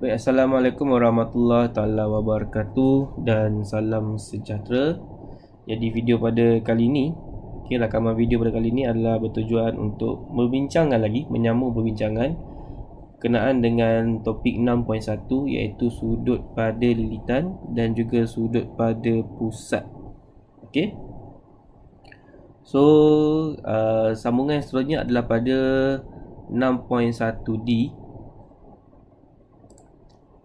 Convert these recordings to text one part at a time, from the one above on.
Baik, Assalamualaikum warahmatullahi taala wabarakatuh dan salam sejahtera. Jadi video pada kali ini, rakaman video pada kali ini adalah bertujuan untuk membincangkan lagi, menyambung perbincangan kenaan dengan topik 6.1 iaitu sudut pada lilitan dan juga sudut pada pusat. Okey. So, sambungan seterusnya adalah pada 6.1D.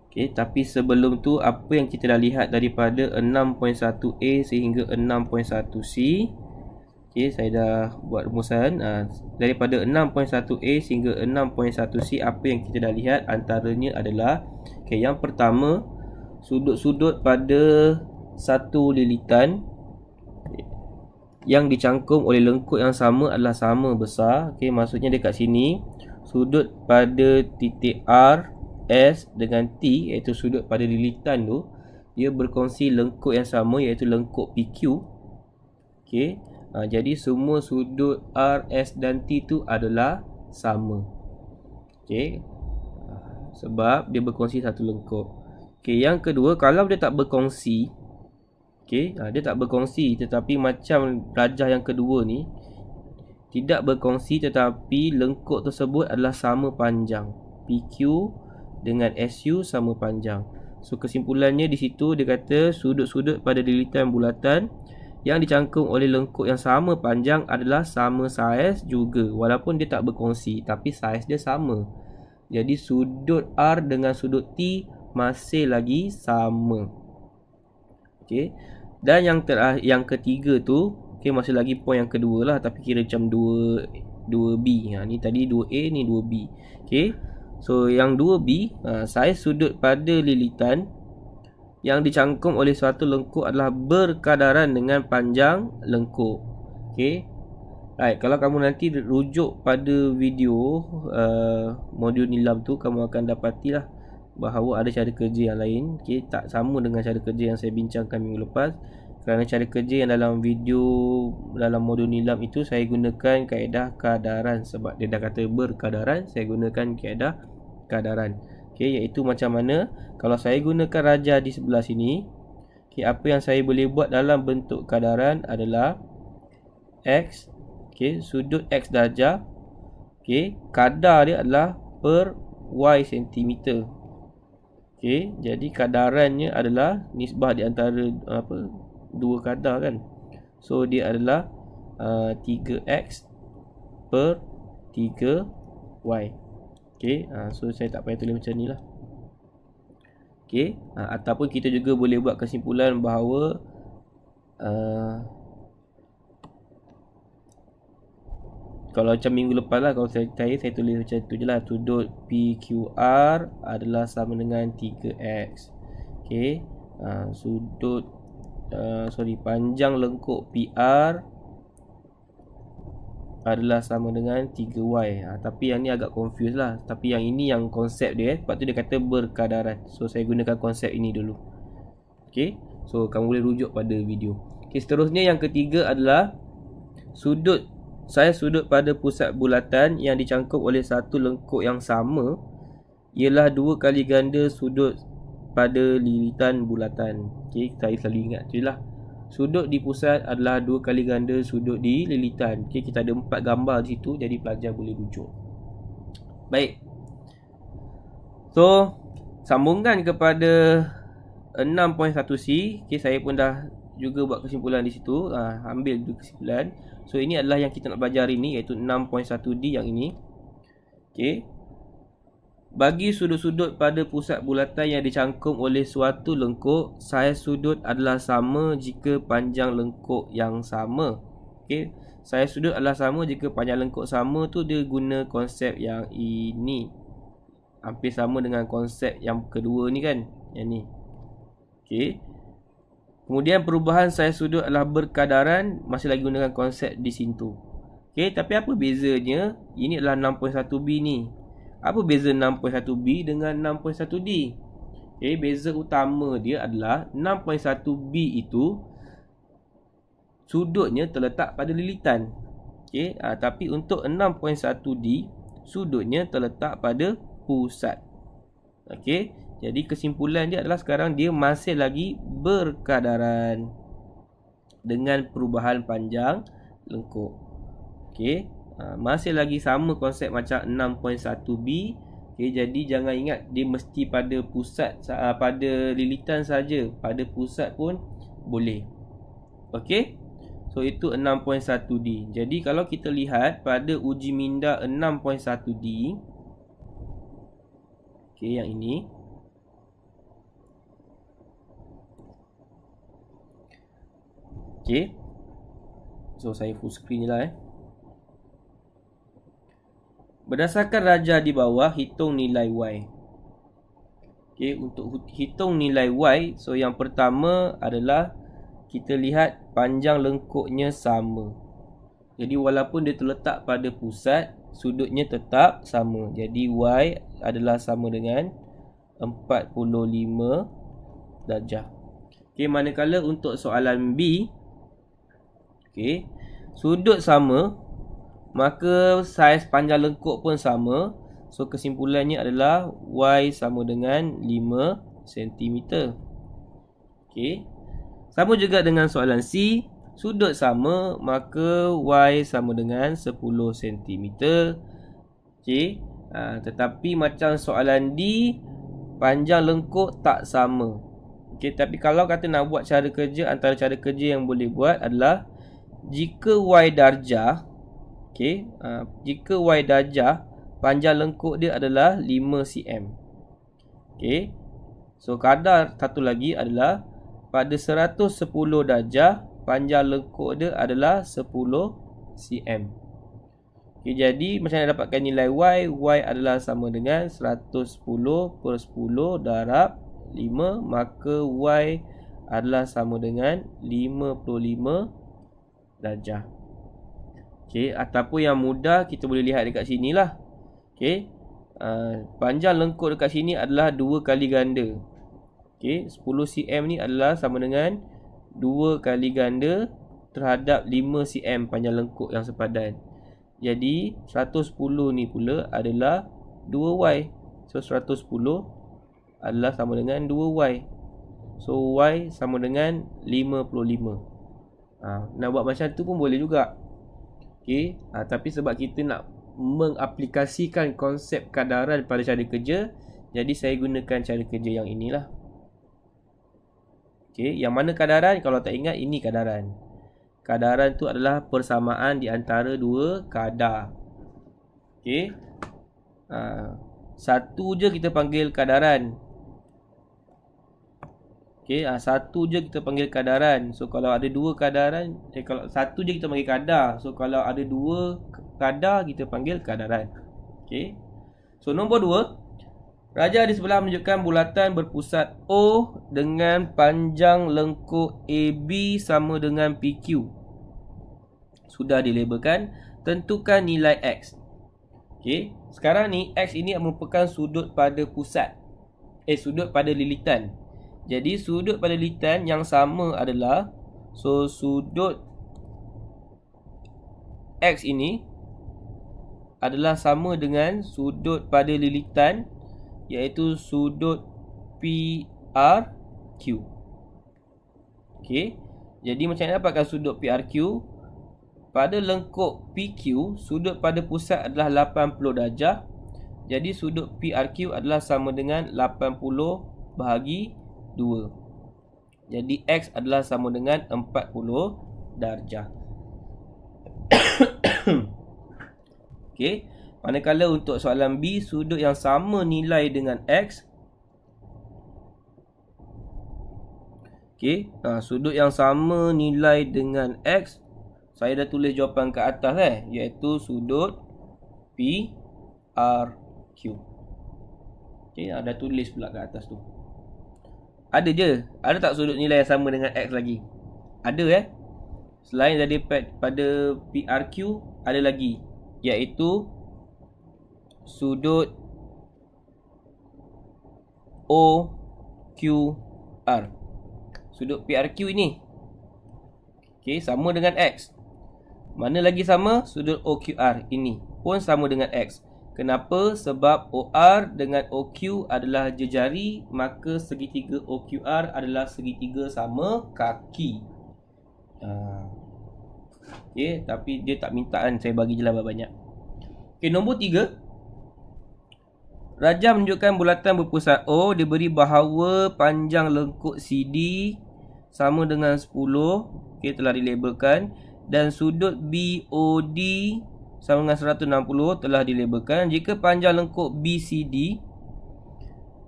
Okay, tapi sebelum tu apa yang kita dah lihat daripada 6.1A sehingga 6.1C. Okay, saya dah buat rumusan. Daripada 6.1A sehingga 6.1C, apa yang kita dah lihat antaranya adalah, okay, yang pertama, sudut-sudut pada satu lilitan yang dicangkum oleh lengkuk yang sama adalah sama besar. Okay, maksudnya dekat sini sudut pada titik R, S dengan T, iaitu sudut pada lilitan tu, dia berkongsi lengkuk yang sama iaitu lengkuk PQ. Okey, jadi semua sudut R, S dan T tu adalah sama. Okey, sebab dia berkongsi satu lengkuk. Okey, yang kedua, kalau dia tak berkongsi, okey, dia tak berkongsi tetapi macam rajah yang kedua ni tidak berkongsi tetapi lengkuk tersebut adalah sama panjang. PQ dengan SU sama panjang. So kesimpulannya di situ dia kata sudut-sudut pada lilitan bulatan yang dicangkum oleh lengkuk yang sama panjang adalah sama saiz juga, walaupun dia tak berkongsi tapi saiz dia sama. Jadi sudut R dengan sudut T masih lagi sama. Okey. Dan yang ketiga tu, okey, masih lagi poin yang kedua lah, tapi kira macam 2B. Ni tadi 2A, ni 2B. Okey. So yang 2B, saiz sudut pada lilitan yang dicangkum oleh suatu lengkuk adalah berkadaran dengan panjang lengkuk. Okey. Right, kalau kamu nanti rujuk pada video modul nilam tu, kamu akan dapatilah bahawa ada cara kerja yang lain. Okey, tak sama dengan cara kerja yang saya bincangkan minggu lepas. Kerana cara kerja yang dalam video dalam modul nilam itu saya gunakan kaedah kadaran, sebab dia dah kata berkadaran, saya gunakan kaedah kadaran. Okey, iaitu macam mana kalau saya gunakan rajah di sebelah sini, okey, apa yang saya boleh buat dalam bentuk kadaran adalah X, okey, sudut X darjah, okey, kadar dia adalah per Y cm. Okey, jadi kadarannya adalah nisbah di antara dua kadar kan. So dia adalah 3x per 3y. Okey, so saya tak payah tulis macam ni lah. Okey, ataupun kita juga boleh buat kesimpulan bahawa kalau macam minggu lepas lah, kalau saya tulis macam tu je lah. Sudut PQR adalah sama dengan 3x. Okey, sudut panjang lengkuk PR adalah sama dengan 3y. Tapi yang ni agak confuse lah. Tapi yang ini yang konsep dia, sebab tu dia kata berkadaran. So saya gunakan konsep ini dulu. Okey, so kamu boleh rujuk pada video. Okey, seterusnya yang ketiga adalah saiz sudut pada pusat bulatan yang dicangkup oleh satu lengkuk yang sama ialah 2 kali ganda sudut pada lilitan bulatan. Okey, kita selalu ingat je lah. Sudut di pusat adalah 2 kali ganda sudut di lilitan. Okey, kita ada 4 gambar di situ, jadi pelajar boleh rujuk. Baik. So, sambungan kepada 6.1C. Okey, saya pun dah juga buat kesimpulan di situ. Ambil juga kesimpulan. So, ini adalah yang kita nak belajar hari ni, iaitu 6.1D yang ini. Okey. Bagi sudut-sudut pada pusat bulatan yang dicangkum oleh suatu lengkuk, saiz sudut adalah sama jika panjang lengkuk yang sama. Okey, saiz sudut adalah sama jika panjang lengkuk sama tu dia guna konsep yang ini. Hampir sama dengan konsep yang kedua ni kan, yang ni. Okey. Kemudian perubahan saiz sudut adalah berkadaran, masih lagi gunakan konsep di situ. Okey, tapi apa bezanya? Ini adalah 6.1B ni. Apa beza 6.1B dengan 6.1D? Okay, beza utama dia adalah 6.1B itu sudutnya terletak pada lilitan. Okay, tapi untuk 6.1D sudutnya terletak pada pusat. Okay, Jadi kesimpulan dia adalah sekarang dia masih lagi berkadaran dengan perubahan panjang lengkuk. Okey, masih lagi sama konsep macam 6.1b. Okey, jadi jangan ingat dia mesti pada pusat, pada lilitan saja, pada pusat pun boleh. Okey, so itu 6.1d. Jadi kalau kita lihat pada uji minda 6.1d, okey, yang ini, okey, so saya full screen je lah. Berdasarkan raja di bawah, hitung nilai Y. Okey, untuk hitung nilai Y, so yang pertama adalah kita lihat panjang lengkuknya sama. Jadi walaupun dia terletak pada pusat, sudutnya tetap sama. Jadi Y adalah sama dengan 45 darjah. Okey, manakala untuk soalan B, okey, sudut sama, maka saiz panjang lengkuk pun sama. So kesimpulannya adalah Y sama dengan 5 cm. Okey. Sama juga dengan soalan C, sudut sama, maka Y sama dengan 10 cm. Okey. Tetapi macam soalan D, panjang lengkuk tak sama. Okey, tapi kalau kata nak buat cara kerja, antara cara kerja yang boleh buat adalah jika Y darjah, okey, jika Y darjah, panjang lengkuk dia adalah 5 cm. Okey. So kadar satu lagi adalah pada 110 darjah, panjang lengkuk dia adalah 10 cm. Okey, jadi macam mana dapatkan nilai Y? Y adalah sama dengan 110 per 10 darab 5, maka Y adalah sama dengan 55 darjah. Okey, ataupun yang mudah kita boleh lihat dekat sini lah. Okey, panjang lengkuk dekat sini adalah 2 kali ganda. Okey, 10 cm ni adalah sama dengan 2 kali ganda terhadap 5 cm panjang lengkuk yang sepadan. Jadi 110 ni pula adalah 2Y. So 110 adalah sama dengan 2Y. So Y sama dengan 55. Nak buat macam tu pun boleh juga. Okey, tapi sebab kita nak mengaplikasikan konsep kadaran pada cara kerja, jadi saya gunakan cara kerja yang inilah. Okey, yang mana kadaran? Kalau tak ingat, ini kadaran. Kadaran tu adalah persamaan di antara dua kadar. Okey, satu je kita panggil kadaran. Okey, satu je kita panggil kadaran. So kalau ada dua kadaran, kalau satu je kita panggil kadar. So kalau ada dua kadar, kita panggil kadaran. Okey. So nombor 2, raja di sebelah menunjukkan bulatan berpusat O dengan panjang lengkuk AB sama dengan PQ. Sudah dilabelkan. Tentukan nilai X. Okey, sekarang ni X ini merupakan sudut pada pusat. Sudut pada lilitan. Jadi sudut pada lilitan yang sama adalah, so sudut X ini adalah sama dengan sudut pada lilitan, iaitu sudut PRQ. Okey, jadi macam mana dapatkan sudut PRQ? Pada lengkuk PQ, sudut pada pusat adalah 80 darjah. Jadi sudut PRQ adalah sama dengan 80 bahagi 2. Jadi X adalah sama dengan 40 darjah. Okey, manakala untuk soalan B, sudut yang sama nilai dengan X. Okey, sudut yang sama nilai dengan X, saya dah tulis jawapan ke atas iaitu sudut PRQ. Okey, dah tulis pula ke atas tu. Ada je. Ada tak sudut nilai yang sama dengan X lagi? Ada Selain pada PRQ, ada lagi, iaitu sudut OQR. Sudut PRQ ini, okey, sama dengan X. Mana lagi sama? Sudut OQR ini pun sama dengan X. Kenapa? Sebab OR dengan OQ adalah jejari, maka segitiga OQR adalah segitiga sama kaki. Okey, tapi dia tak minta kan saya bagi jelas banyak. Okey, nombor 3. Rajah menunjukkan bulatan berpusat O diberi bahawa panjang lengkuk CD sama dengan 10. Okey, telah dilabelkan. Dan sudut BOD sama dengan 160 telah dilabelkan. Jika panjang lengkuk BCD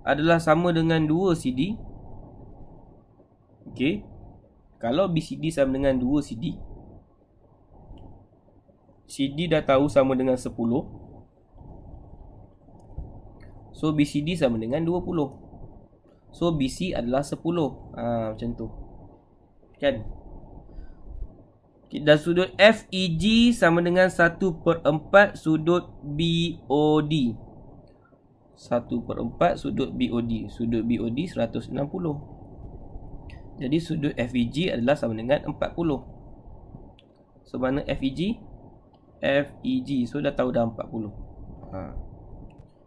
adalah sama dengan 2 CD. Okey. Kalau BCD sama dengan 2 CD, CD dah tahu sama dengan 10. So BCD sama dengan 20. So BC adalah 10. Macam tu. Kan? Dan sudut FEG sama dengan 1/4 sudut BOD. 1/4 sudut BOD. Sudut BOD 160. Jadi sudut FEG adalah sama dengan 40. So mana FEG? FEG. So dah tahu dah 40.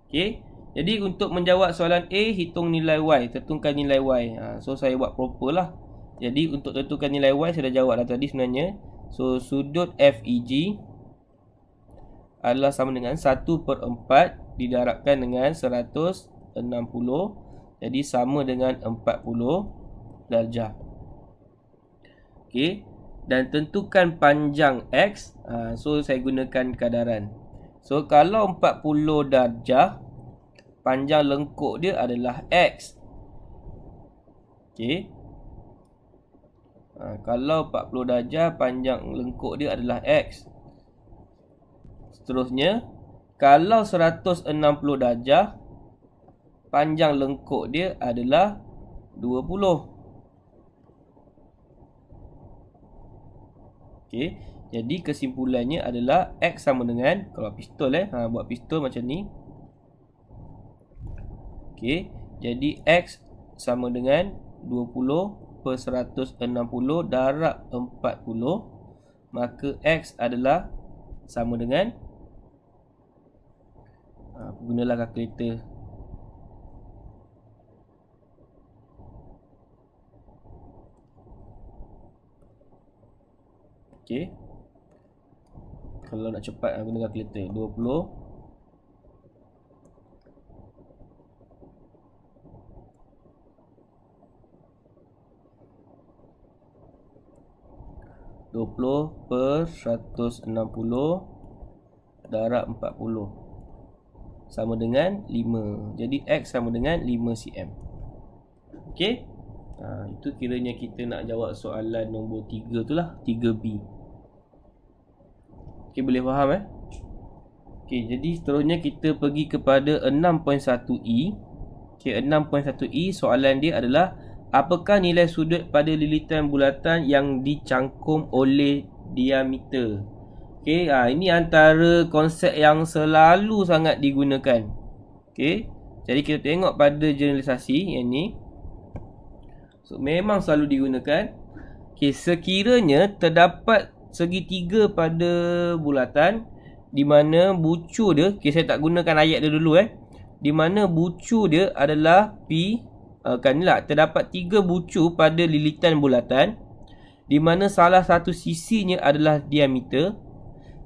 Okey. Jadi untuk menjawab soalan A, hitung nilai Y, tentukan nilai Y. So saya buat proper lah. Jadi untuk tentukan nilai Y saya dah jawab dah tadi sebenarnya. So sudut FEG adalah sama dengan 1/4 didarabkan dengan 160. Jadi sama dengan 40 darjah. Okey. Dan tentukan panjang X. So saya gunakan kadaran. So kalau 40 darjah, panjang lengkuk dia adalah X. Okey. Kalau 40 darjah, panjang lengkuk dia adalah X. Seterusnya, kalau 160 darjah, panjang lengkuk dia adalah 20. Okey, jadi kesimpulannya adalah X sama dengan, kalau pistol buat pistol macam ni. Okey, jadi X sama dengan 20 per 160 darab 40, maka X adalah sama dengan, gunalah kalkulator. Okey, kalau nak cepat guna kalkulator. 20 per 160 darab 40 sama dengan 5. Jadi X sama dengan 5 cm. Okey. Itu kiranya kita nak jawab soalan nombor 3 tu lah, 3B. Okey, boleh faham Okey, jadi seterusnya kita pergi kepada 6.1E. Okey, 6.1E soalan dia adalah, apakah nilai sudut pada lilitan bulatan yang dicangkum oleh diameter? Okey, ini antara konsep yang selalu sangat digunakan. Okey, jadi kita tengok pada generalisasi yang ni. So, memang selalu digunakan. Okey, sekiranya terdapat segitiga pada bulatan di mana bucu dia, okey, saya tak gunakan ayat dia dulu di mana bucu dia adalah P. Terdapat 3 bucu pada lilitan bulatan di mana salah satu sisinya adalah diameter.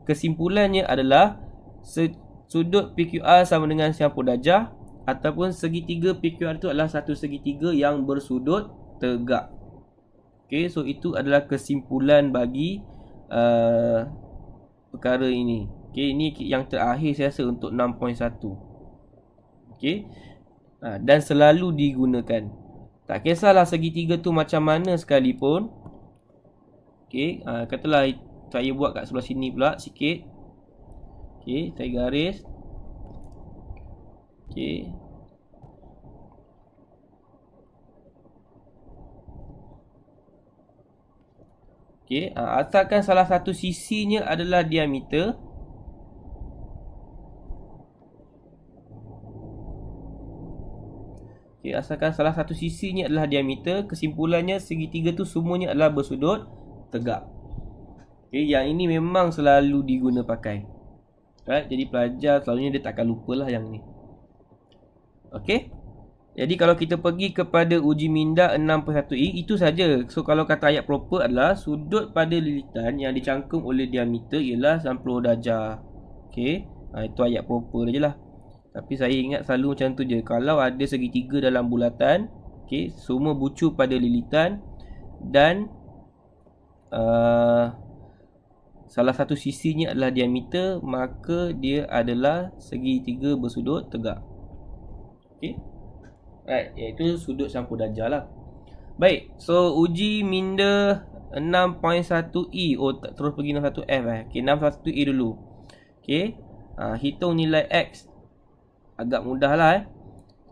Kesimpulannya adalah sudut PQR sama dengan 90 darjah ataupun segitiga PQR itu adalah satu segitiga yang bersudut tegak. Okey, so itu adalah kesimpulan bagi perkara ini. Okey, ini yang terakhir saya rasa untuk 6.1. Okey. Dan selalu digunakan. Tak kisahlah segitiga tu macam mana sekalipun. Okey, katalah saya buat kat sebelah sini pula sikit. Okey, saya garis. Okey. Okey, asalkan salah satu sisinya adalah diameter. Okey, asalkan salah satu sisinya adalah diameter, kesimpulannya segitiga tu semuanya adalah bersudut tegak. Okey, yang ini memang selalu diguna pakai. Right? Jadi pelajar selalunya dia takkan lupa lah yang ni. Okey. Jadi kalau kita pergi kepada uji minda 6.1i, itu saja. So kalau kata ayat proper adalah sudut pada lilitan yang dicangkum oleh diameter ialah 90 darjah. Okey. Itu ayat proper je lah. Tapi saya ingat selalu macam tu je. Kalau ada segitiga dalam bulatan, okey, semua bucu pada lilitan dan salah satu sisinya adalah diameter, maka dia adalah segitiga bersudut tegak. Okey. Right, iaitu sudut 90 darjah lah. Baik, so uji minda 6.1i. Oh, tak terus pergi 61f Okey, 61i dulu. Okey, hitung nilai X. Agak mudah lah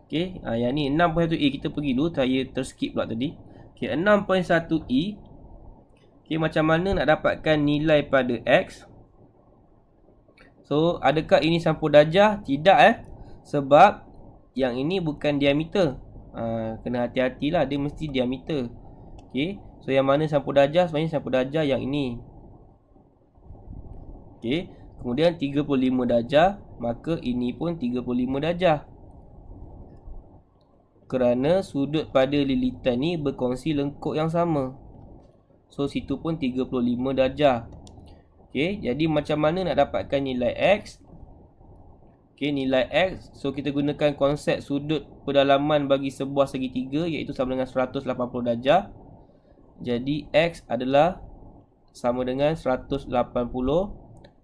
Okey, yang ni 6.1i kita pergi dulu. Saya terskip pula tadi. Okey, 6.1i. Okey, macam mana nak dapatkan nilai pada X? So, adakah ini 90 darjah? Tidak sebab yang ini bukan diameter. Kena hati-hatilah, dia mesti diameter. Okey, so yang mana 90 darjah? Sebenarnya 90 darjah yang ini. Okey, kemudian 35 darjah, maka ini pun 35 darjah. Kerana sudut pada lilitan ni berkongsi lengkuk yang sama. So situ pun 35 darjah. Okey, jadi macam mana nak dapatkan nilai X? Okey, nilai X. So kita gunakan konsep sudut pedalaman bagi sebuah segitiga, iaitu sama dengan 180 darjah. Jadi X adalah sama dengan 180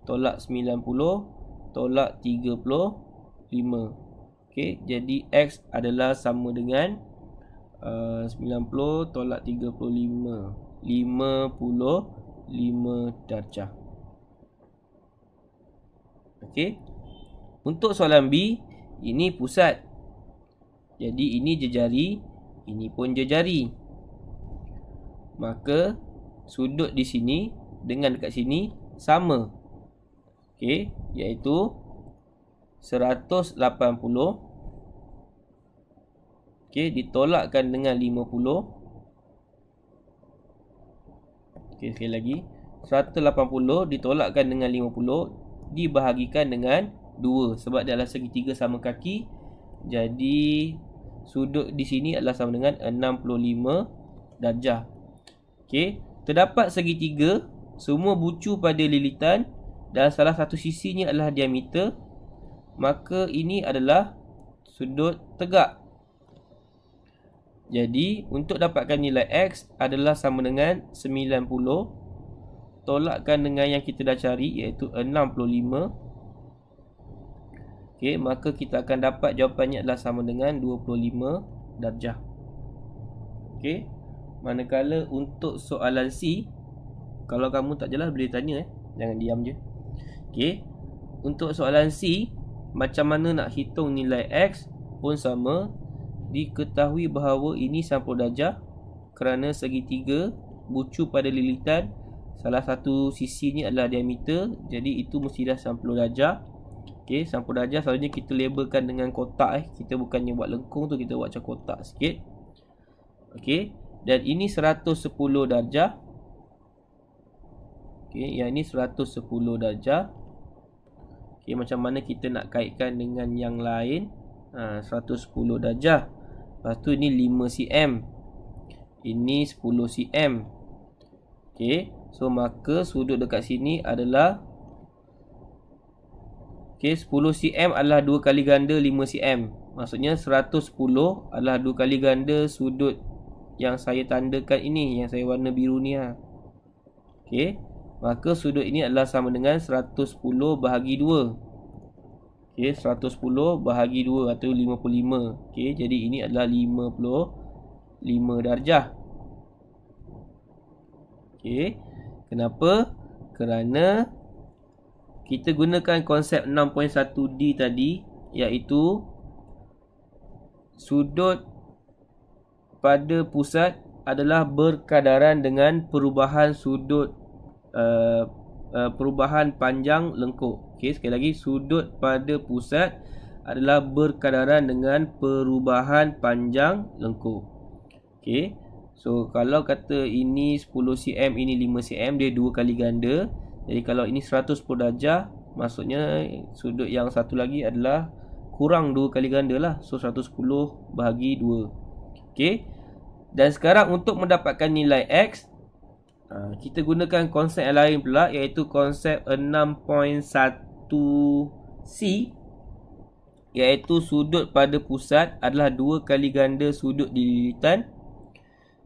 tolak 90 tolak 35. Okey, jadi X adalah sama dengan 90 tolak 35, 55 darjah. Okey. Untuk soalan B, ini pusat. Jadi ini jejari, ini pun jejari. Maka sudut di sini dengan dekat sini sama. Okey, iaitu 180. Okey, ditolakkan dengan 50. Okey, sekali lagi. 180 ditolakkan dengan 50 dibahagikan dengan 2 sebab dia adalah segitiga sama kaki. Jadi sudut di sini adalah sama dengan 65 darjah. Okey, terdapat segitiga, semua bucu pada lilitan dan salah satu sisinya adalah diameter, maka ini adalah sudut tegak. Jadi untuk dapatkan nilai X adalah sama dengan 90 tolakkan dengan yang kita dah cari, iaitu 65. Okey, maka kita akan dapat jawapannya adalah sama dengan 25 darjah. Okey, manakala untuk soalan C, kalau kamu tak jelas boleh tanya jangan diam je. Okey, untuk soalan C, macam mana nak hitung nilai X pun sama. Diketahui bahawa ini 90 darjah kerana segitiga bucu pada lilitan, salah satu sisinya adalah diameter, jadi itu mesti dah 90 darjah. Okey, 90 darjah selalunya kita labelkan dengan kotak Kita bukannya buat lengkung tu, kita buat macam kotak sikit. Okey, dan ini 110 darjah. Okey, yang ini 110 darjah. Okey, macam mana kita nak kaitkan dengan yang lain? 110 darjah. Lepas tu ini 5 cm. Ini 10 cm. Okey, so maka sudut dekat sini adalah 10 cm adalah 2 kali ganda 5 cm. Maksudnya 110 adalah 2 kali ganda sudut yang saya tandakan ini, yang saya warna biru ni Okey, maka sudut ini adalah sama dengan 110 bahagi 2. Okey, 110 bahagi 2 atau 55. Okey, jadi ini adalah 55 darjah. Okey, kenapa? Kerana kita gunakan konsep 6.1D tadi, iaitu sudut pada pusat adalah berkadaran dengan perubahan sudut perubahan panjang lengkuk. Okey, sekali lagi, sudut pada pusat adalah berkadaran dengan perubahan panjang lengkuk. Okey, so kalau kata ini 10 cm, ini 5 cm, dia 2 kali ganda. Jadi kalau ini 110 darjah, maksudnya sudut yang satu lagi adalah kurang 2 kali ganda lah. So 110 bahagi 2. Okey. Dan sekarang untuk mendapatkan nilai X, kita gunakan konsep yang lain pula, iaitu konsep 6.1C, iaitu sudut pada pusat adalah 2 kali ganda sudut di lilitan.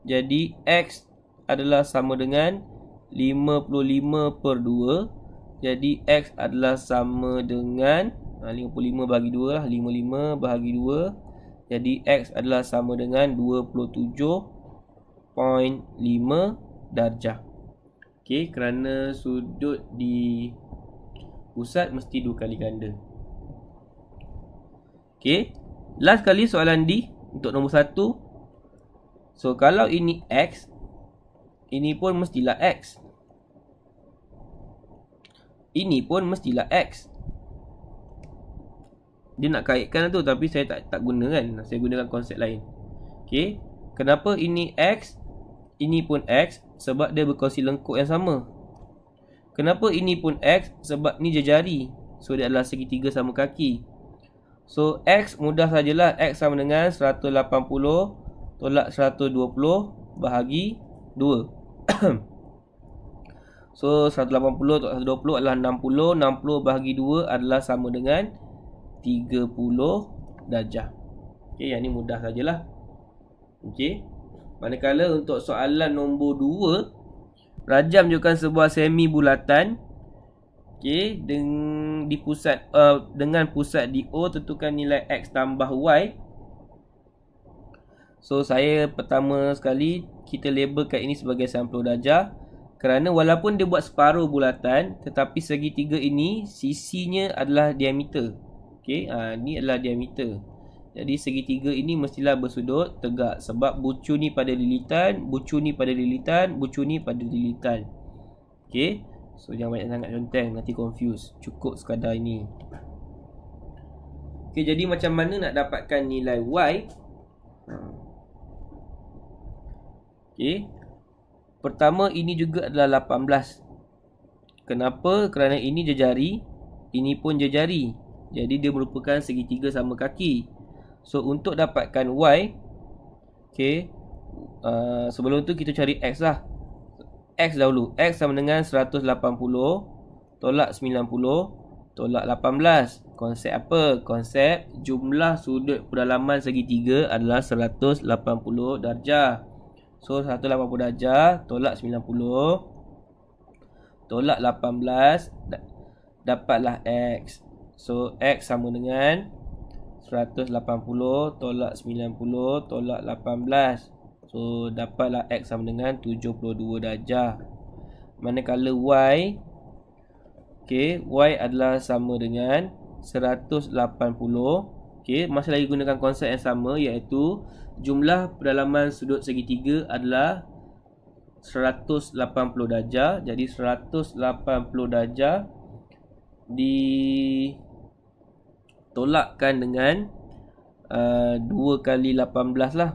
Jadi X adalah sama dengan 55/2. Jadi X adalah sama dengan 55 bahagi 2 lah, 55 bahagi 2. Jadi X adalah sama dengan 27.5 darjah. Okey, kerana sudut di pusat mesti 2 kali ganda. Okey, last kali soalan D untuk nombor 1. So kalau ini X, ini pun mestilah X. Ini pun mestilah X. Dia nak kaitkan tu, tapi saya tak guna kan. Saya gunakan konsep lain. Okey, kenapa ini X, ini pun X? Sebab dia berkongsi lengkuk yang sama. Kenapa ini pun X? Sebab ni jari. So dia adalah segitiga sama kaki. So X mudah sajalah. X sama dengan 180 tolak 120 bahagi 2. So 180 tolak 120 adalah 60. 60 bahagi 2 adalah sama dengan 30 darjah. Okey, yang ni mudah sajalah. Okey. Manakala untuk soalan nombor 2, rajam juga sebuah semi bulatan. Okey, di pusat dengan pusat di O, tentukan nilai X tambah Y. So saya pertama sekali kita labelkan ini sebagai 90 darjah, kerana walaupun dia buat separuh bulatan, tetapi segitiga ini sisinya adalah diameter. Okey, ni adalah diameter. Jadi segitiga ini mestilah bersudut tegak, sebab bucu ni pada lilitan, bucu ni pada lilitan, bucu ni pada lilitan. Okey, so jangan banyak sangat conteng, nanti confuse. Cukup sekadar ini. Okey, jadi macam mana nak dapatkan nilai Y? Okey, pertama ini juga adalah 18. Kenapa? Kerana ini jejari, ini pun jejari. Jadi dia merupakan segitiga sama kaki. So untuk dapatkan Y, okey, sebelum tu kita cari X lah. X dahulu. X sama dengan 180 tolak 90 tolak 18. Konsep apa? Konsep jumlah sudut pedalaman segitiga adalah 180 darjah. So 180 darjah tolak 90 tolak 18, dapatlah X. So X sama dengan 180 tolak 90 tolak 18. So dapatlah X sama dengan 72 darjah. Manakala Y, okey, Y adalah sama dengan 180. Okey, masih lagi gunakan konsep yang sama, iaitu jumlah pedalaman sudut segitiga adalah 180 darjah. Jadi 180 darjah ditolakkan dengan 2 kali 18 lah.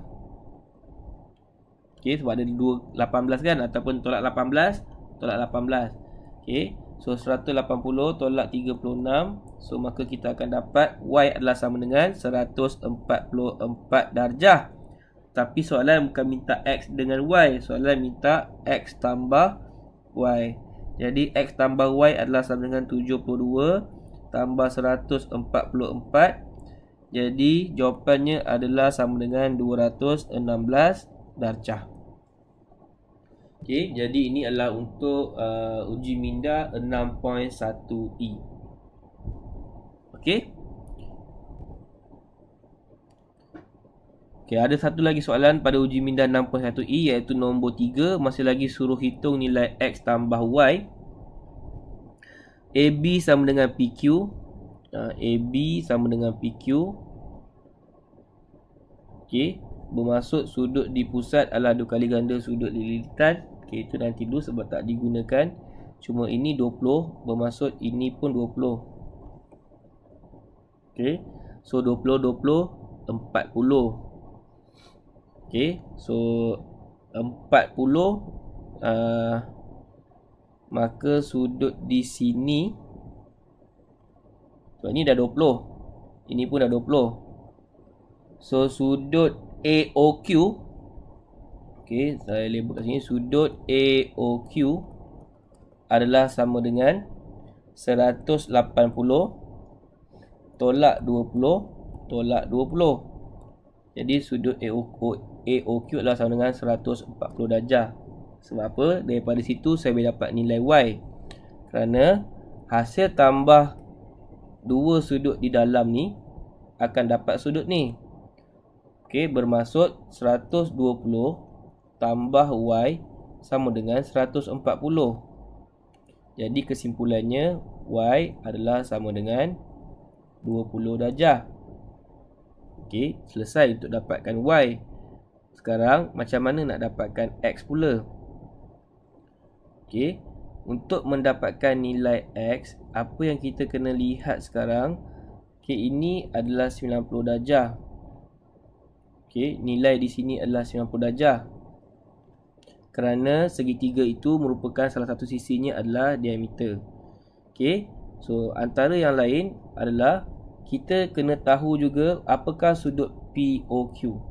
Okey, sebab ada 18 kan, ataupun tolak 18 tolak 18. Okey, so 180 tolak 36. So maka kita akan dapat Y adalah sama dengan 144 darjah. Tapi soalan bukan minta X dengan Y, soalan minta X tambah Y. Jadi X tambah Y adalah sama dengan 72 tambah 144. Jadi jawapannya adalah sama dengan 216 darjah. Okey, jadi ini adalah untuk uji minda 6.1E. Okey. Okey, ada satu lagi soalan pada uji minda 6.1E, iaitu nombor 3. Masih lagi suruh hitung nilai X tambah Y. AB sama dengan PQ. AB sama dengan PQ. Okey, bermaksud sudut di pusat adalah 2 kali ganda sudut di lilitan. Okey, itu nanti dulu sebab tak digunakan. Cuma ini 20, bermaksud ini pun 20. Okey, so 20, 20, 40. Okey, so 40, maka sudut di sini Sebab ni dah 20. Ini pun dah 20. So sudut AOQ, okey, saya label kat sini, sudut AOQ adalah sama dengan 180 tolak 20 tolak 20. Jadi sudut AOQ adalah sama dengan 140 darjah. Sebab apa? Daripada situ saya boleh dapat nilai Y. Kerana hasil tambah dua sudut di dalam ni akan dapat sudut ni. Okey, bermaksud 120 tambah Y sama dengan 140. Jadi kesimpulannya Y adalah sama dengan 20 darjah. Okey, selesai untuk dapatkan Y. Sekarang macam mana nak dapatkan X pula? Okey, untuk mendapatkan nilai X, apa yang kita kena lihat sekarang? Okey, ini adalah 90 darjah. Okey, nilai di sini adalah 90 darjah. Kerana segitiga itu merupakan salah satu sisinya adalah diameter. Okey, so antara yang lain adalah kita kena tahu juga apakah sudut POQ.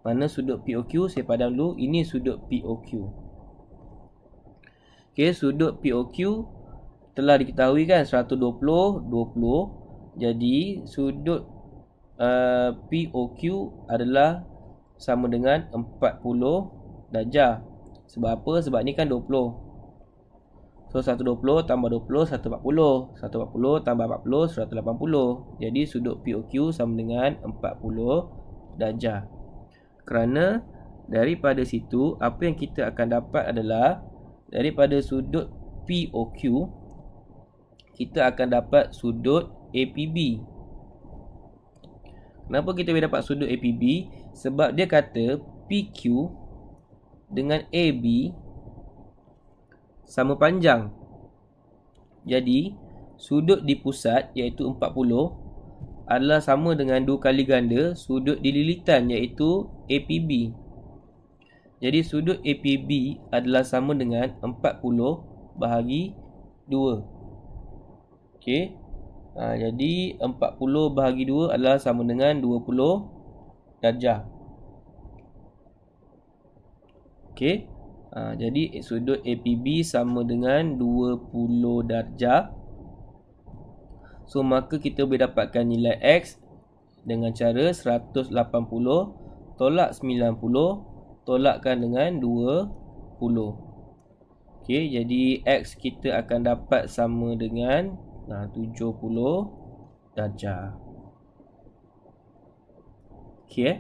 Mana sudut POQ? Saya padam dulu. Ini sudut POQ. Okey, sudut POQ telah diketahui kan, 120, 20. Jadi sudut POQ adalah sama dengan 40 darjah. Sebab apa? Sebab ni kan 20. So 120 tambah 20, 140. 140 tambah 40, 180. Jadi sudut POQ sama dengan 40 darjah. Kerana daripada situ, apa yang kita akan dapat adalah daripada sudut POQ, kita akan dapat sudut APB. Kenapa kita boleh dapat sudut APB? Sebab dia kata PQ dengan AB sama panjang. Jadi sudut di pusat iaitu 40 adalah sama dengan 2 kali ganda sudut di lilitan iaitu APB. Jadi sudut APB adalah sama dengan 40 bahagi 2. Okey. Jadi 40 bahagi 2 adalah sama dengan 20 darjah. Okey. Jadi sudut APB sama dengan 20 darjah. So maka kita boleh dapatkan nilai X dengan cara 180 tolak 90 tolakkan dengan 20. Okey, jadi X kita akan dapat sama dengan 70 darjah. Okey,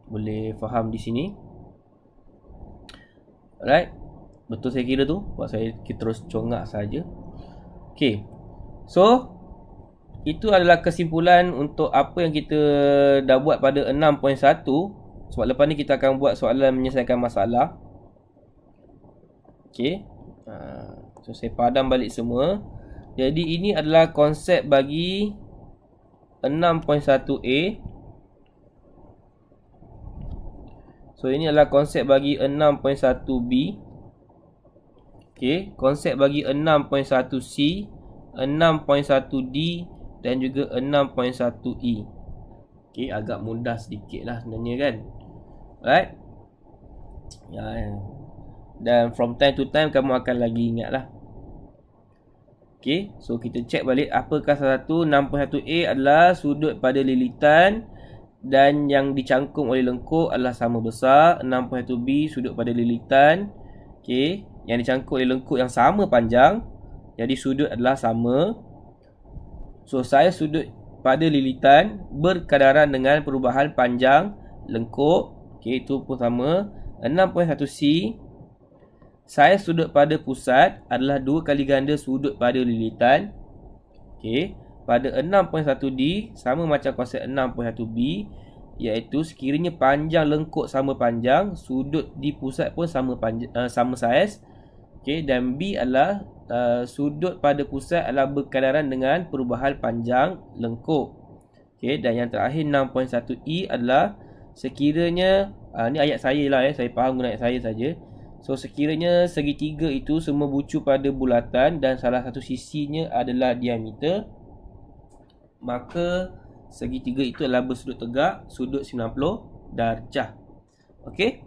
boleh faham di sini? Alright, betul saya kira tu. Buat kita terus congak saja. Okey, so itu adalah kesimpulan untuk apa yang kita dah buat pada 6.1. Sebab lepas ni kita akan buat soalan menyelesaikan masalah. Okey, so saya padam balik semua. Jadi ini adalah konsep bagi 6.1A. So ini adalah konsep bagi 6.1B. Okey, konsep bagi 6.1C, 6.1D dan juga 6.1E. Okey, agak mudah sedikit lah sebenarnya kan. Alright. Dan from time to time kamu akan lagi ingat lah. Okey, so kita check balik apakah salah satu. 6.1A adalah sudut pada lilitan dan yang dicangkung oleh lengkuk adalah sama besar. 6.1B sudut pada lilitan, okey, yang dicangkung oleh lengkuk yang sama panjang. Jadi sudut adalah sama. So saya sudut pada lilitan berkadaran dengan perubahan panjang lengkuk. Okey, itu pun sama. 6.1C, saya sudut pada pusat adalah 2 kali ganda sudut pada lilitan. Okey, pada 6.1D sama macam konsep 6.1B, iaitu sekiranya panjang lengkuk sama panjang, sudut di pusat pun sama panjang, sama saiz. Okey, dan B adalah sudut pada pusat adalah berkadaran dengan perubahan panjang lengkuk. Okey, dan yang terakhir 6.1E adalah sekiranya ni ayat saya lah, saya faham guna ayat saya saja. So sekiranya segitiga itu semua bucu pada bulatan dan salah satu sisinya adalah diameter, maka segitiga itu adalah bersudut tegak, sudut 90 darjah. Okey.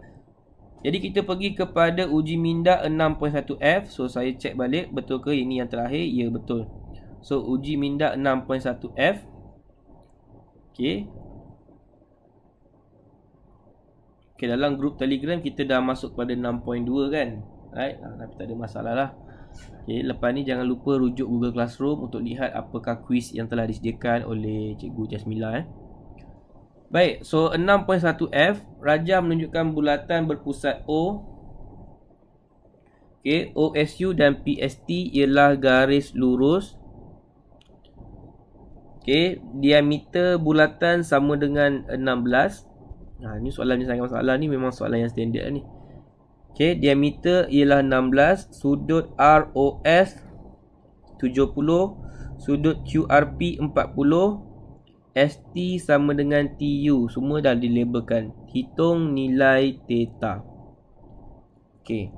Jadi kita pergi kepada uji minda 6.1F. So saya cek balik betul ke ini yang terakhir? Ya, betul. So uji minda 6.1F. Okey. Okay, dalam grup Telegram kita dah masuk pada 6.2 kan. Right? Tapi tak ada masalah lah. Okay, lepas ni jangan lupa rujuk Google Classroom untuk lihat apakah kuis yang telah disediakan oleh Cikgu Jasmila. Baik, so 6.1F, rajah menunjukkan bulatan berpusat O. Okay, OSU dan PST ialah garis lurus. Okay, diameter bulatan sama dengan 16. Ni soalan ni sangat masalah ni, memang soalan yang standard ni. Okey, diameter ialah 16, sudut ROS 70, sudut QRP 40, ST sama dengan TU, semua dah dilabelkan. Hitung nilai theta. Okey.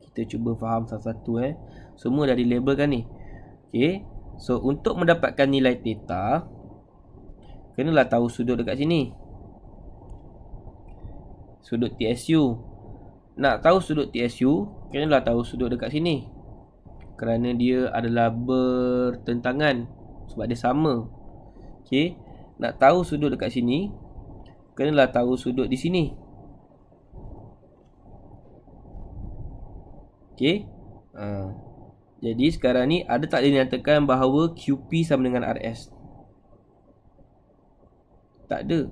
Kita cuba faham satu-satu Semua dah dilabelkan ni. Okey. So untuk mendapatkan nilai theta, kenalah tahu sudut dekat sini. Sudut TSU. Nak tahu sudut TSU, kenalah tahu sudut dekat sini. Kerana dia adalah bertentangan, sebab dia sama. Okey. Nak tahu sudut dekat sini, kenalah tahu sudut di sini. Okey. Jadi sekarang ni ada tak dinyatakan bahawa QP sama dengan RS? Tak ada.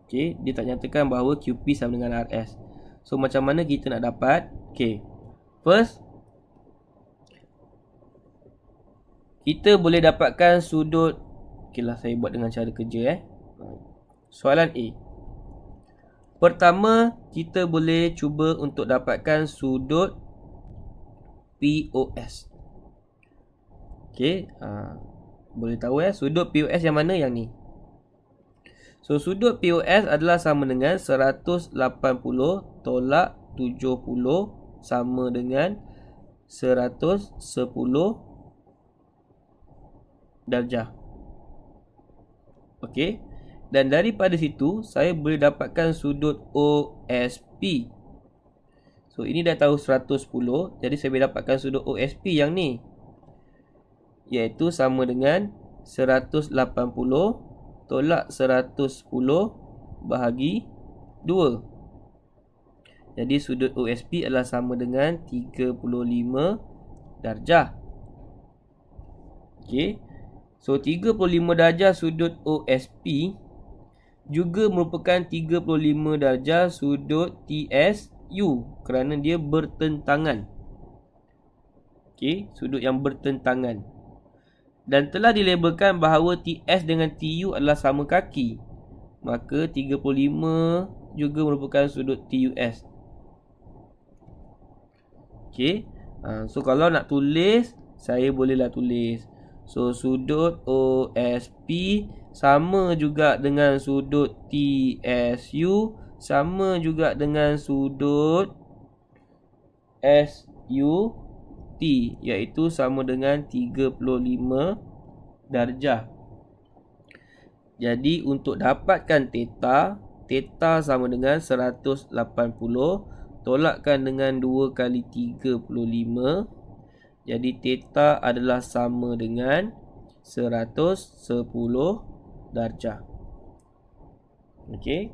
Okey, dia tak nyatakan bahawa QP sama dengan RS. So macam mana kita nak dapat? Okey. First, kita boleh dapatkan sudut. Okeylah, saya buat dengan cara kerja Soalan A. Pertama, kita boleh cuba untuk dapatkan sudut POS. Okey, boleh tahu sudut POS yang mana? Yang ni. So sudut POS adalah sama dengan 180 tolak 70 sama dengan 110 darjah. Okey. Dan daripada situ saya boleh dapatkan sudut OSP. So ini dah tahu 110, jadi saya boleh dapatkan sudut OSP yang ni, iaitu sama dengan 180 tolak 110 bahagi 2. Jadi sudut OSP adalah sama dengan 35 darjah. Okey. So 35 darjah sudut OSP juga merupakan 35 darjah sudut TSU kerana dia bertentangan. Okey, sudut yang bertentangan. Dan telah dilabelkan bahawa TS dengan TU adalah sama kaki. Maka 35 juga merupakan sudut TUS. Okey. So kalau nak tulis, saya bolehlah tulis. So sudut OSP sama juga dengan sudut TSU, sama juga dengan sudut SUT, iaitu sama dengan 35 darjah. Jadi untuk dapatkan theta, theta sama dengan 180 tolakkan dengan 2 kali 35. Jadi theta adalah sama dengan 110 darjah. Okey.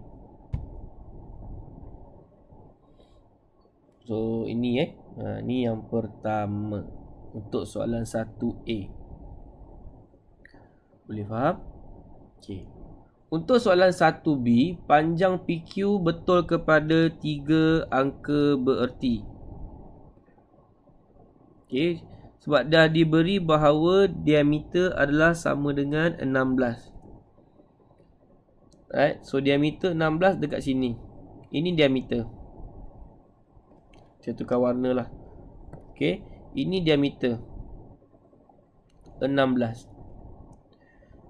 So ini ni yang pertama untuk soalan 1A. Boleh faham? Okey. Untuk soalan 1B, panjang PQ betul kepada 3 angka bererti. Okey, sebab dah diberi bahawa diameter adalah sama dengan 16. Right, so diameter 16 dekat sini. Ini diameter. Saya tukar warna lah. Okey, ini diameter 16.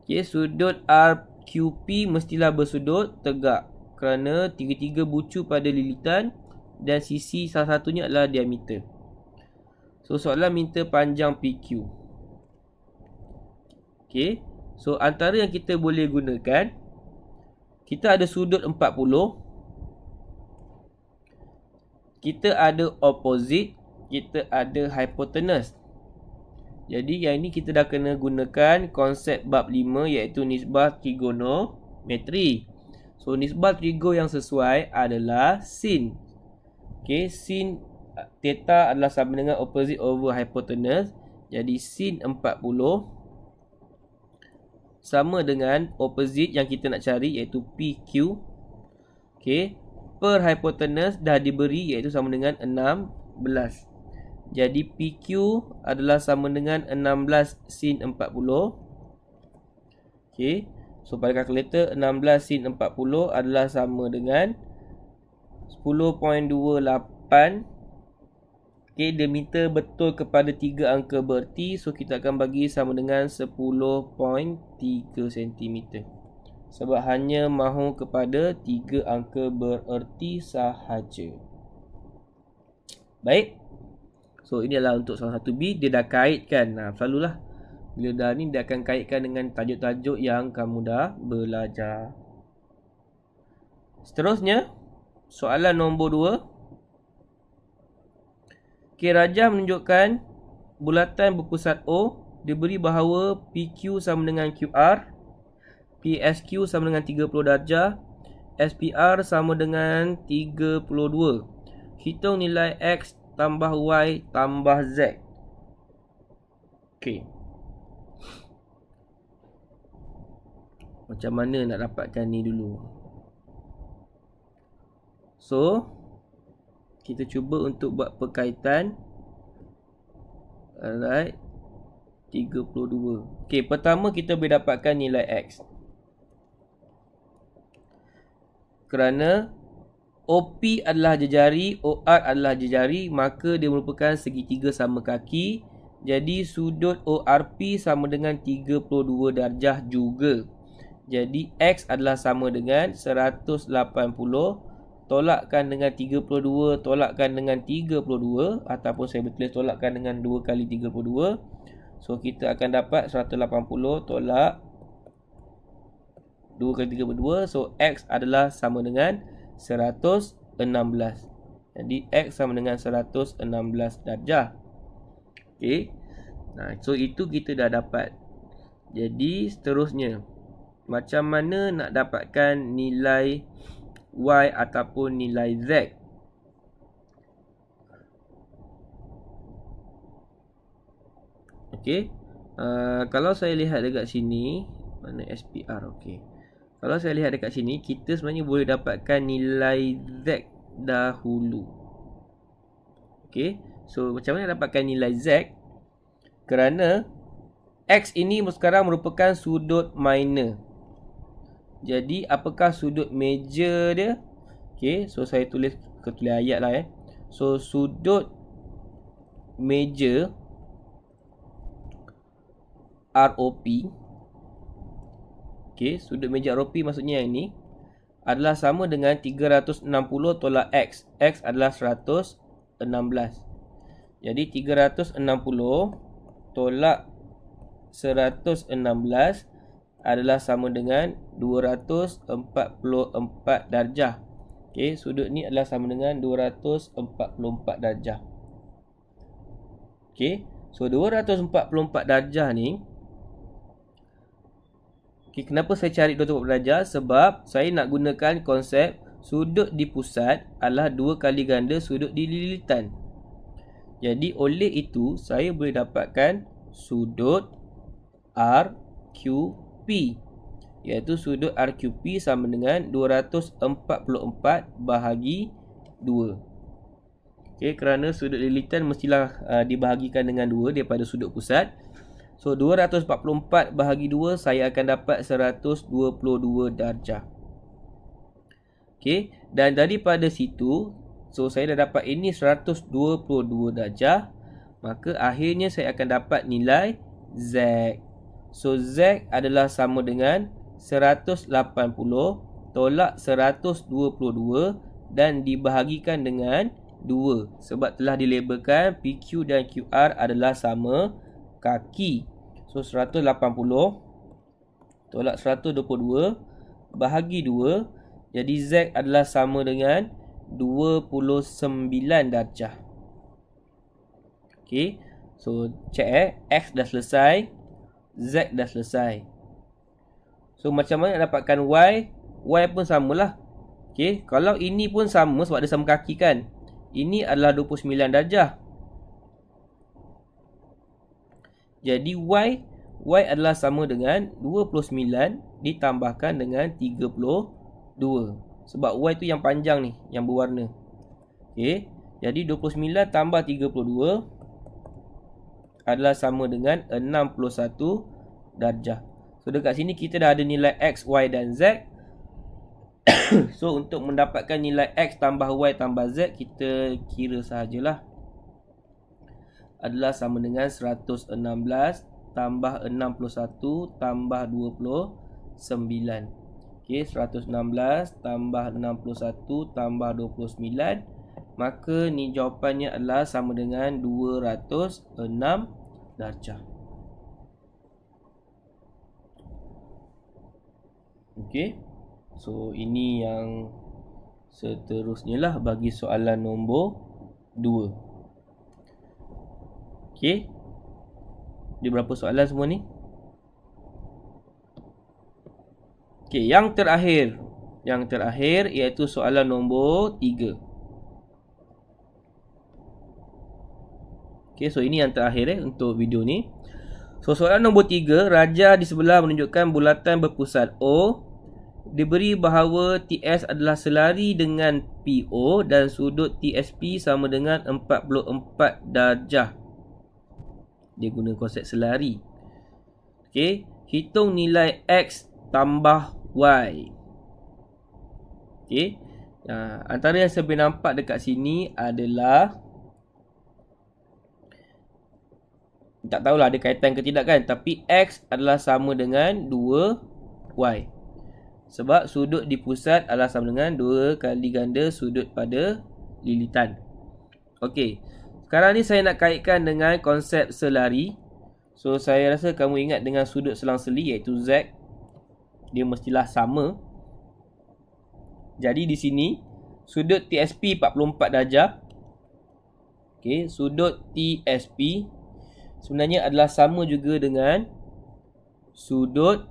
Okey, sudut RQP mestilah bersudut tegak kerana tiga-tiga bucu pada lilitan dan sisi salah satunya adalah diameter. So soalan minta panjang PQ. Okey. So antara yang kita boleh gunakan, kita ada sudut 40, kita ada opposite, kita ada hypotenuse. Jadi yang ini kita dah kena gunakan konsep bab 5 iaitu nisbah trigonometri. So nisbah trigo yang sesuai adalah sin. Okey, sin theta adalah sama dengan opposite over hypotenuse. Jadi sin 40 sama dengan opposite yang kita nak cari iaitu PQ. Okey, per hypotenuse dah diberi iaitu sama dengan 16. Jadi PQ adalah sama dengan 16 sin 40. Okey, so pada kalkulator 16 sin 40 adalah sama dengan 10.28. Okey, diameter betul kepada 3 angka bererti. So kita akan bagi sama dengan 10.3 cm. Sebab hanya mahu kepada 3 angka bererti sahaja. Baik. So ini adalah untuk salah satu B. Dia dah kaitkan. Selalulah bila dah ni dia akan kaitkan dengan tajuk-tajuk yang kamu dah belajar. Seterusnya, soalan nombor 2. Okey, rajah menunjukkan bulatan berpusat O. Diberi bahawa PQ sama dengan QR, PSQ sama dengan 30 darjah, SPR sama dengan 32. Hitung nilai X tambah Y tambah Z. Okey. Macam mana nak dapatkan ni dulu? So, kita cuba untuk buat perkaitan. Alright. 32. Okey, pertama kita boleh dapatkan nilai X. Kerana OP adalah jejari, OR adalah jejari, maka dia merupakan segitiga sama kaki. Jadi sudut ORP sama dengan 32 darjah juga. Jadi X adalah sama dengan 180. Tolakkan dengan 32, tolakkan dengan 32. Ataupun saya boleh tulis tolakkan dengan 2 kali 32. So kita akan dapat 180 tolak 2 kali 32. So X adalah sama dengan 116. Jadi X sama dengan 116 darjah. Okey. So itu kita dah dapat. Jadi seterusnya, macam mana nak dapatkan nilai Y ataupun nilai Z? Okey. Kalau saya lihat dekat sini, mana SPR? Okey. Kalau saya lihat dekat sini, kita sebenarnya boleh dapatkan nilai Z dahulu. Okey. So, macam mana dapatkan nilai Z? Kerana X ini sekarang merupakan sudut minor. Jadi, apakah sudut major dia? Okey. So, saya tulis ayat lah. So, sudut major ROP. Okey, sudut major ROP maksudnya yang ini adalah sama dengan 360 tolak X. X adalah 116. Jadi 360 tolak 116 adalah sama dengan 244 darjah. Okey, sudut ni adalah sama dengan 244 darjah. Okey, so 244 darjah ni. Okay, kenapa saya cari 244 darjah? Sebab saya nak gunakan konsep sudut di pusat adalah 2 kali ganda sudut di lilitan. Jadi oleh itu saya boleh dapatkan sudut RQP, iaitu sudut RQP sama dengan 244 bahagi 2. Okay, kerana sudut lilitan mestilah dibahagikan dengan 2 daripada sudut pusat. So 244 bahagi 2 saya akan dapat 122 darjah. Okey, dan daripada situ so saya dah dapat ini 122 darjah, maka akhirnya saya akan dapat nilai Z. So Z adalah sama dengan 180 tolak 122 dan dibahagikan dengan 2 sebab telah dilabelkan PQ dan QR adalah sama kaki. So 180 tolak 122 bahagi 2, jadi Z adalah sama dengan 29 darjah. Okey, so check X dah selesai, Z dah selesai. So macam mana nak dapatkan Y? Y pun samalah. Okey, kalau ini pun sama sebab dia sama kaki kan. Ini adalah 29 darjah. Jadi Y adalah sama dengan 29 ditambahkan dengan 32. Sebab Y tu yang panjang ni, yang berwarna. Okey, jadi 29 tambah 32 adalah sama dengan 61 darjah. So dekat sini kita dah ada nilai X, Y dan Z. So untuk mendapatkan nilai X tambah Y tambah Z, kita kira sahajalah. Adalah sama dengan 116 tambah 61 tambah 29. Okey, 116 tambah 61 tambah 29. Maka ni jawapannya adalah sama dengan 206 darjah. Okey. So ini yang seterusnya lah bagi soalan nombor 2. Okey. Ada berapa soalan semua ni? Okey, yang terakhir. Yang terakhir iaitu soalan nombor 3. Okey, so ini yang terakhir untuk video ni. So soalan nombor 3, raja di sebelah menunjukkan bulatan berpusat O. Diberi bahawa TS adalah selari dengan PO dan sudut TSP sama dengan 44 darjah. Dia guna konsep selari. Okey, hitung nilai X tambah Y. Okey, antara yang saya boleh nampak dekat sini adalah, tak tahulah ada kaitan ke tidak kan, tapi X adalah sama dengan 2Y. Sebab sudut di pusat adalah sama dengan 2 kali ganda sudut pada lilitan. Okey, sekarang ni saya nak kaitkan dengan konsep selari. So saya rasa kamu ingat dengan sudut selang-seli iaitu Z, dia mestilah sama. Jadi di sini sudut TSP 44 darjah. Okey, sudut TSP sebenarnya adalah sama juga dengan sudut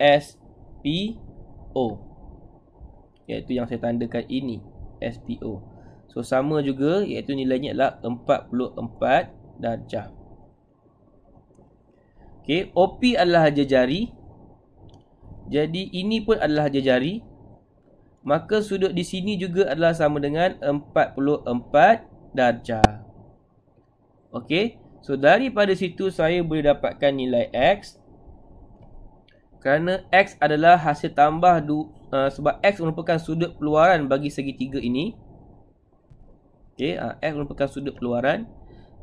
SPO, iaitu yang saya tandakan ini, SPO. So sama juga, iaitu nilainya adalah 44 darjah. Okey, OP adalah haja jari. Jadi ini pun adalah haja jari. Maka sudut di sini juga adalah sama dengan 44 darjah. Okey, so daripada situ saya boleh dapatkan nilai X. Kerana X adalah hasil tambah sebab X merupakan sudut keluaran bagi segitiga ini. Okey, X merupakan sudut keluaran.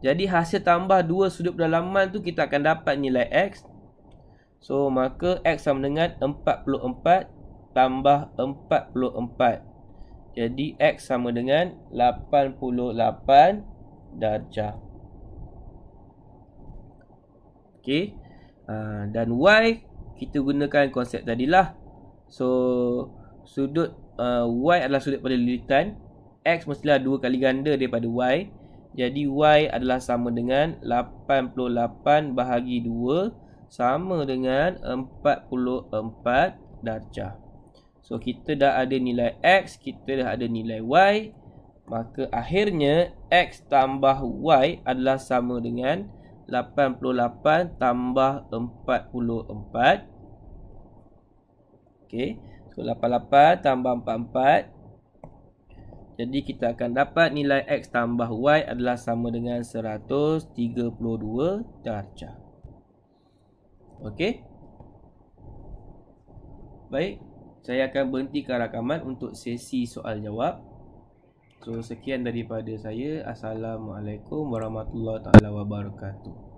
Jadi hasil tambah 2 sudut pendalaman tu kita akan dapat nilai X. So maka X sama dengan 44 tambah 44. Jadi X sama dengan 88 darjah. Okey, dan Y kita gunakan konsep tadilah. So sudut Y adalah sudut pada lilitan. X mestilah 2 kali ganda daripada Y. Jadi Y adalah sama dengan 88 bahagi 2 sama dengan 44 darjah. So kita dah ada nilai X, kita dah ada nilai Y. Maka akhirnya X tambah Y adalah sama dengan 88 tambah 44. Okey, so 88 tambah 44. Jadi kita akan dapat nilai X tambah Y adalah sama dengan 132 darjah. Okey. Baik, saya akan berhentikan rakaman untuk sesi soal jawab. So sekian daripada saya. Assalamualaikum warahmatullahi wabarakatuh.